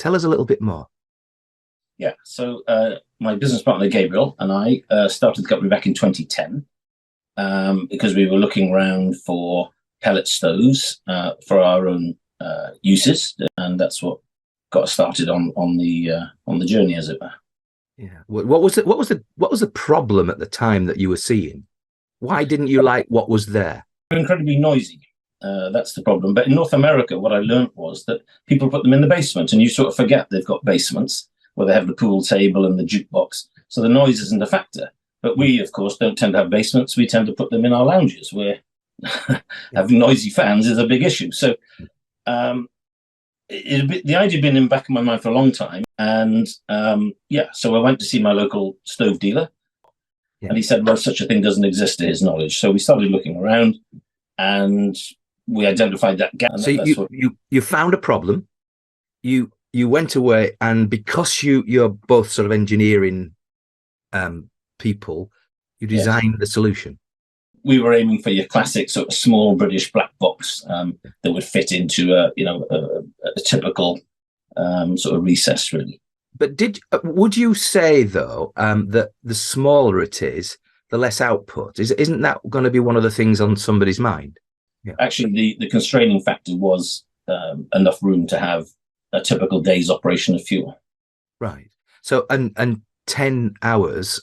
Tell us a little bit more. Yeah, so my business partner Gabriel and I started the company back in 2010 because we were looking around for pellet stoves for our own uses, and that's what got us started on the journey, as it were. Yeah. What was the problem at the time that you were seeing? Why didn't you like what was there? They're incredibly noisy. That's the problem. But in North America, what I learned was that people put them in the basement, and you sort of forget they've got basements where they have the pool table and the jukebox. So the noise isn't a factor. But we, of course, don't tend to have basements. We tend to put them in our lounges where having noisy fans is a big issue. So the idea had been in the back of my mind for a long time. And so I went to see my local stove dealer. Yeah. And he said, well, such a thing doesn't exist to his knowledge. So we started looking around and we identified that gap. So you found a problem. You went away, and because you're both sort of engineering people, you designed the solution. We were aiming for your classic sort of small British black box that would fit into a typical sort of recess, really. But would you say though that the smaller it is, the less output? Isn't that going to be one of the things on somebody's mind? Yeah. Actually, the constraining factor was enough room to have a typical day's operation of fuel. Right. So and 10 hours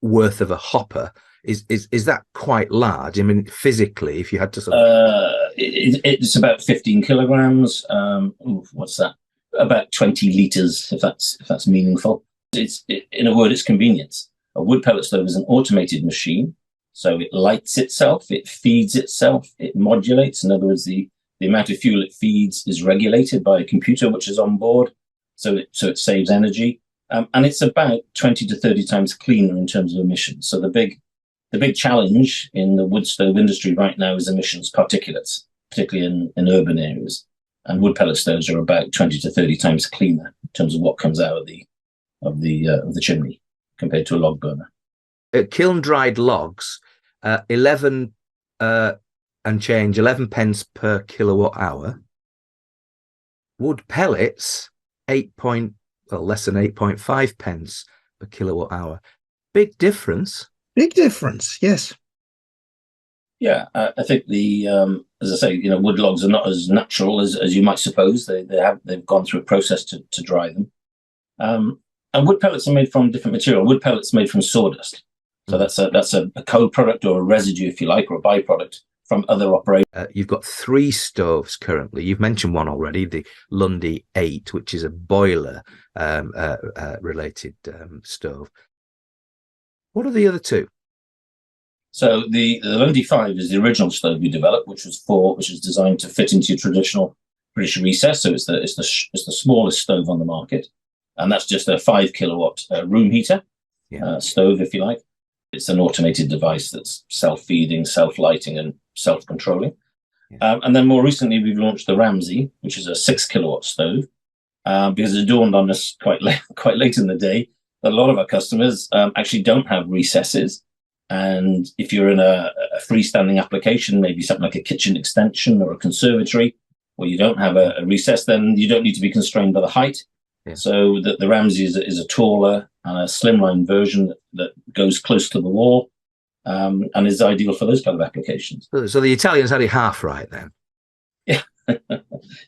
worth of a hopper is that quite large? I mean, physically, if you had to sort of... it's about 15 kilograms. What's that? About 20 liters, if that's meaningful. In a word, it's convenience. A wood pellet stove is an automated machine, so it lights itself, it feeds itself, it modulates. In other words, the amount of fuel it feeds is regulated by a computer which is on board, so it saves energy, and it's about 20 to 30 times cleaner in terms of emissions. So the big challenge in the wood stove industry right now is emissions particulates, particularly in urban areas. And wood pellet stoves are about 20 to 30 times cleaner in terms of what comes out of the chimney compared to a log burner. Kiln dried logs, 11 pence per kilowatt hour. Wood pellets, less than 8.5 pence per kilowatt hour. Big difference. Big difference, yes. Yeah, I think as I say, wood logs are not as natural as you might suppose. They've gone through a process to dry them. And wood pellets are made from different material. Wood pellets made from sawdust. So that's a co-product or a residue, if you like, or a byproduct from other operations. You've got 3 stoves currently. You've mentioned one already, the Lundy 8, which is a boiler related stove. What are the other 2? So the Lundy 5 is the original stove we developed, which was designed to fit into your traditional British recess. So it's the smallest stove on the market, and that's just a 5 kilowatt room heater stove, if you like. It's an automated device that's self-feeding, self-lighting, and self-controlling. Yeah. And then more recently, we've launched the Ramsey, which is a 6 kilowatt stove, because it dawned on us quite late in the day that a lot of our customers actually don't have recesses. And if you're in a freestanding application, maybe something like a kitchen extension or a conservatory, where you don't have a recess, then you don't need to be constrained by the height. Yeah. So the Ramsey is a taller and a slimline version that goes close to the wall and is ideal for those kind of applications. So the Italians had it half right then? Yeah.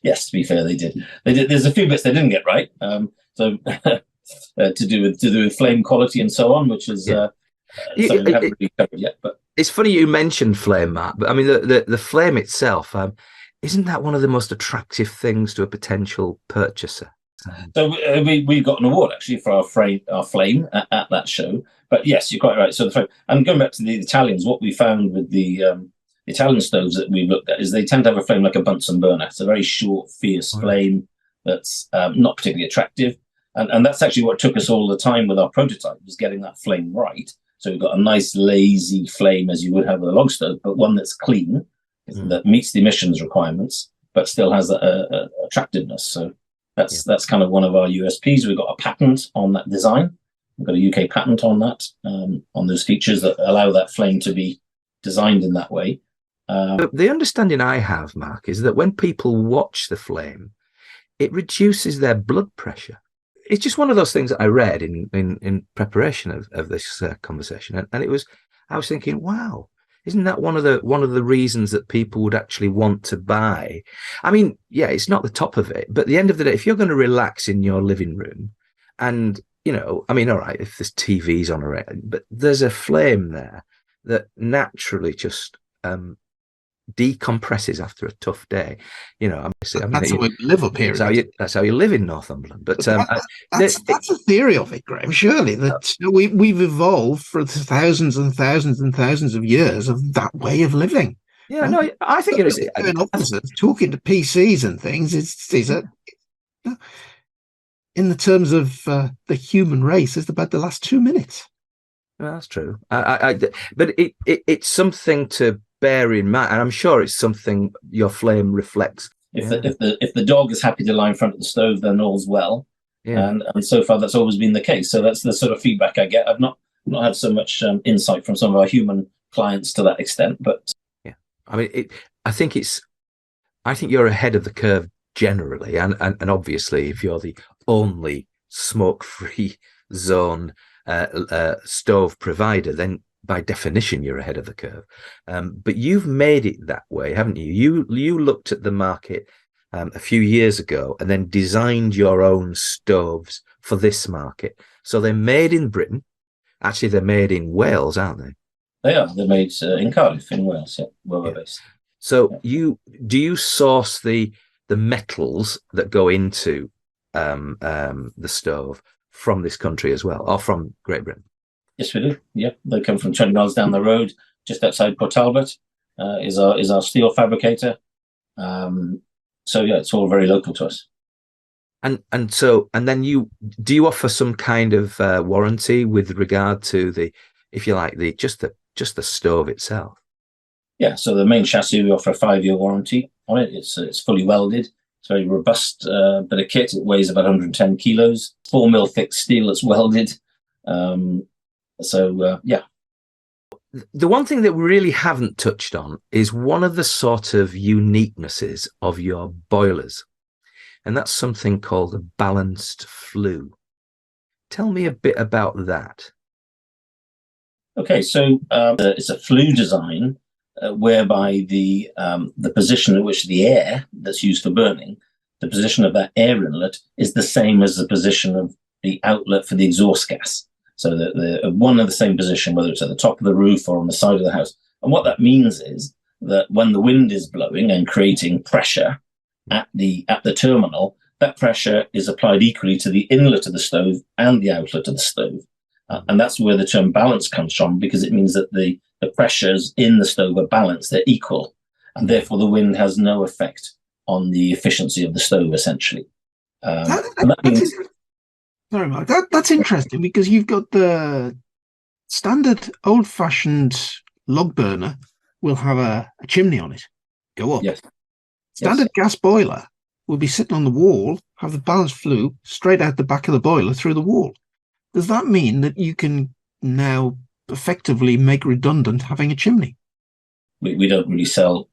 Yes, to be fair, they did. There's a few bits they didn't get right. To do with flame quality and so on, which is... something we haven't really covered yet, but it's funny you mentioned flame, Mark. But I mean, the flame itself, isn't that one of the most attractive things to a potential purchaser? So we got an award actually for our flame at that show. But yes, you're quite right. So the flame, and going back to the Italians, what we found with the Italian stoves that we've looked at is they tend to have a flame like a Bunsen burner. It's a very short, fierce flame that's not particularly attractive, and that's actually what took us all the time with our prototype, was getting that flame right. So we've got a nice lazy flame as you would have with a log stove, but one that's clean, that meets the emissions requirements, but still has attractiveness. So that's kind of one of our USPs. We've got a patent on that design. We've got a UK patent on that, on those features that allow that flame to be designed in that way. The understanding I have, Mark, is that when people watch the flame, it reduces their blood pressure. It's just one of those things that I read in preparation of this conversation, and I was thinking, wow, isn't that one of the reasons that people would actually want to buy? I mean, yeah, it's not the top of it, but at the end of the day, if you're going to relax in your living room, and I mean, all right, if there's TVs on around, but there's a flame there that naturally just decompresses after a tough day. That's how we live up here. That's how you live in Northumberland. But that's a theory of it, Graham. Surely that we've evolved for thousands and thousands and thousands of years of that way of living. Yeah, no, I think it is. Talking to PCs and things in the terms of the human race, is about the last 2 minutes. Well, that's true. But it's something to bear in mind, and I'm sure it's something your flame reflects. If the dog is happy to lie in front of the stove, then all's well. Yeah. And so far that's always been the case. So that's the sort of feedback I get. I've not had so much insight from some of our human clients to that extent, but yeah, I mean, I think you're ahead of the curve generally, and obviously, if you're the only smoke-free zone stove provider, then by definition you're ahead of the curve. But you've made it that way, haven't you? You looked at the market a few years ago and then designed your own stoves for this market. So they're made in Britain. Actually, they're made in Wales, aren't they? They are. They're made in Cardiff, in Wales, where we're based. So do you source the metals that go into the stove from this country as well, or from Great Britain? Yes, we do. Yeah, they come from 20 miles down the road, just outside Port Talbot. Is our steel fabricator. So yeah, it's all very local to us. And then do you offer some kind of warranty with regard to if you like, just the stove itself? Yeah. So the main chassis, we offer a 5-year warranty on it. It's fully welded. It's very robust bit of kit. It weighs about 110 kilos. 4 mil thick steel that's welded. Yeah. The one thing that we really haven't touched on is one of the sort of uniquenesses of your boilers, and that's something called a balanced flue. Tell me a bit about that. Okay, so it's a flue design whereby the position at which the air that's used for burning, the position of that air inlet is the same as the position of the outlet for the exhaust gas. So they're one and the same position, whether it's at the top of the roof or on the side of the house. And what that means is that when the wind is blowing and creating pressure at the terminal, that pressure is applied equally to the inlet of the stove and the outlet of the stove. And that's where the term balance comes from, because it means that the pressures in the stove are balanced, they're equal. And therefore the wind has no effect on the efficiency of the stove, essentially. Sorry, Mark. That's interesting, because you've got the standard old-fashioned log burner will have a chimney on it, go up. Yes. Standard gas boiler will be sitting on the wall, have the balanced flue straight out the back of the boiler through the wall. Does that mean that you can now effectively make redundant having a chimney? We don't really sell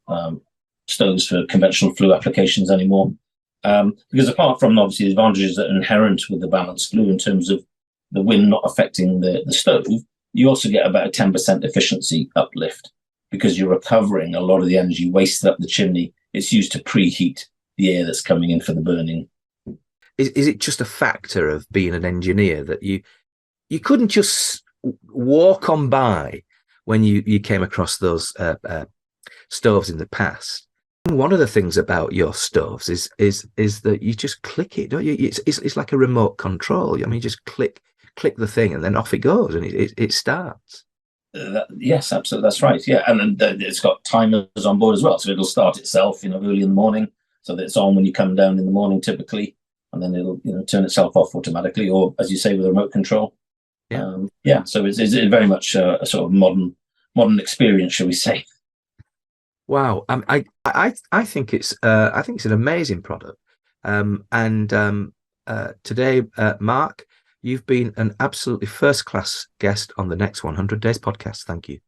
stoves for conventional flue applications anymore. Because apart from obviously the advantages that are inherent with the balanced flue in terms of the wind not affecting the stove, you also get about a 10% efficiency uplift, because you're recovering a lot of the energy wasted up the chimney. It's used to preheat the air that's coming in for the burning. Is it just a factor of being an engineer that you couldn't just walk on by when you came across those stoves in the past? One of the things about your stoves is that you just click it, don't you? It's like a remote control. I mean, you just click the thing and then off it goes, and it starts. Yes, absolutely, that's right. Yeah, and it's got timers on board as well, so it'll start itself, early in the morning, so that it's on when you come down in the morning typically, and then it'll turn itself off automatically, or as you say, with a remote control. Yeah. So it's very much a sort of modern experience, shall we say? Wow, I think it's an amazing product, and today, Mark, you've been an absolutely first-class guest on the Next 100 Days podcast. Thank you.